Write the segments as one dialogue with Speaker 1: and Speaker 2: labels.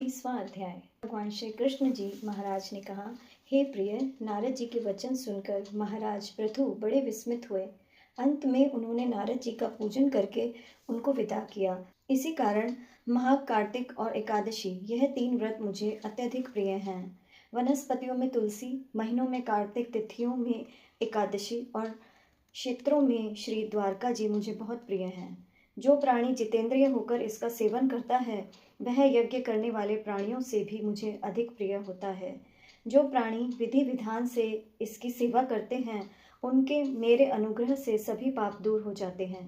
Speaker 1: 21वां अध्याय। भगवान श्री कृष्ण जी महाराज ने कहा, हे प्रिय, नारद जी के वचन सुनकर महाराज पृथु बड़े विस्मित हुए। अंत में उन्होंने नारद जी का पूजन करके उनको विदा किया। इसी कारण माघ, कार्तिक और एकादशी, यह 3 व्रत मुझे अत्यधिक प्रिय हैं। वनस्पतियों में तुलसी, महीनों में कार्तिक, तिथियों में एकादशी और क्षेत्रों में श्री द्वारका जी मुझे बहुत प्रिय हैं। जो प्राणी जितेंद्रिय होकर इसका सेवन करता है, वह यज्ञ करने वाले प्राणियों से भी मुझे अधिक प्रिय होता है। जो प्राणी विधि विधान से इसकी सेवा करते हैं, उनके मेरे अनुग्रह से सभी पाप दूर हो जाते हैं।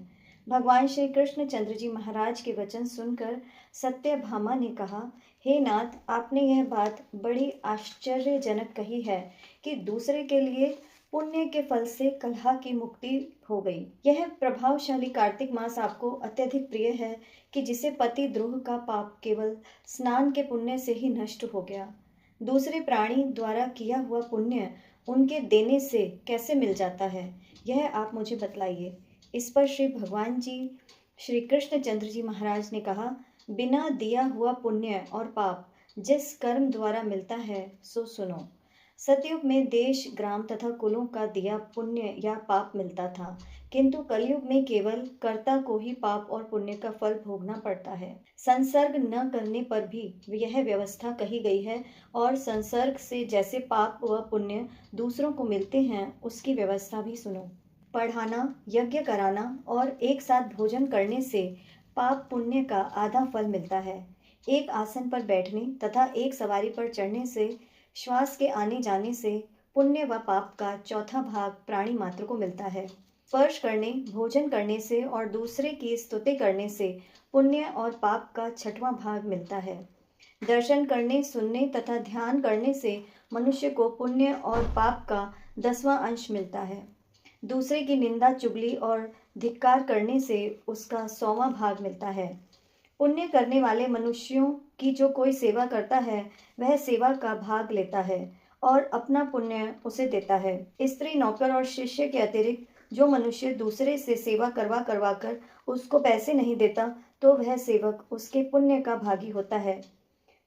Speaker 1: भगवान श्री कृष्ण चंद्र जी महाराज के वचन सुनकर सत्यभामा ने कहा, हे नाथ, आपने यह बात बड़ी आश्चर्यजनक कही है कि दूसरे के लिए पुण्य के फल से कलह की मुक्ति हो गई। यह प्रभावशाली कार्तिक मास आपको अत्यधिक प्रिय है कि जिसे पति द्रोह का पाप केवल स्नान के पुण्य से ही नष्ट हो गया। दूसरे प्राणी द्वारा किया हुआ पुण्य उनके देने से कैसे मिल जाता है, यह आप मुझे बतलाइए। इस पर श्री भगवान जी श्री कृष्ण चंद्र जी महाराज ने कहा, बिना दिया हुआ पुण्य और पाप जिस कर्म द्वारा मिलता है, सो सुनो। सतयुग में देश, ग्राम तथा कुलों का दिया पुण्य या पाप मिलता था, किंतु कलयुग में केवल कर्ता को ही पाप और पुण्य का फल भोगना पड़ता है। संसर्ग न करने पर भी यह व्यवस्था कही गई है, और संसर्ग से जैसे पाप व पुण्य दूसरों को मिलते हैं, उसकी व्यवस्था भी सुनो। पढ़ाना, यज्ञ कराना और एक साथ भोजन करने से पाप पुण्य का आधा फल मिलता है। एक आसन पर बैठने तथा एक सवारी पर चढ़ने से, श्वास के आने जाने से पुण्य व पाप का चौथा भाग प्राणी मात्र को मिलता है। स्पर्श करने, भोजन करने से और दूसरे की स्तुति करने से पुण्य और पाप का 6वां भाग मिलता है। दर्शन करने, सुनने तथा ध्यान करने से मनुष्य को पुण्य और पाप का 10वां अंश मिलता है। दूसरे की निंदा, चुगली और धिक्कार करने से उसका 100वां भाग मिलता है। पुण्य करने वाले मनुष्यों की जो कोई सेवा करता है, वह सेवा का भाग लेता है और अपना पुण्य उसे देता है। स्त्री, नौकर और शिष्य के अतिरिक्त जो मनुष्य दूसरे से सेवा करवा कर उसको पैसे नहीं देता, तो वह सेवक उसके पुण्य का भागी होता है।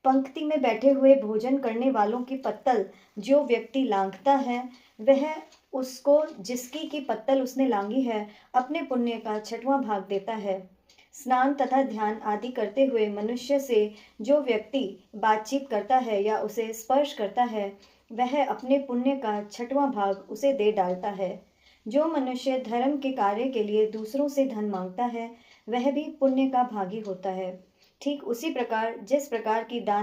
Speaker 1: पंक्ति में बैठे हुए भोजन करने वालों की पत्तल जो व्यक्ति लांघता है, वह उसको जिसकी की पत्तल उसने लांघी है, अपने पुण्य का 6वां भाग देता है। स्नान तथा ध्यान आदि करते हुए मनुष्य से जो व्यक्ति बातचीत करता है या उसे स्पर्श करता है, वह अपने पुण्य का 6वां भाग उसे दे डालता है। जो मनुष्य धर्म के कार्य के लिए दूसरों से धन मांगता है, वह भी पुण्य का भागी होता है। ठीक उसी प्रकार जिस प्रकार की दान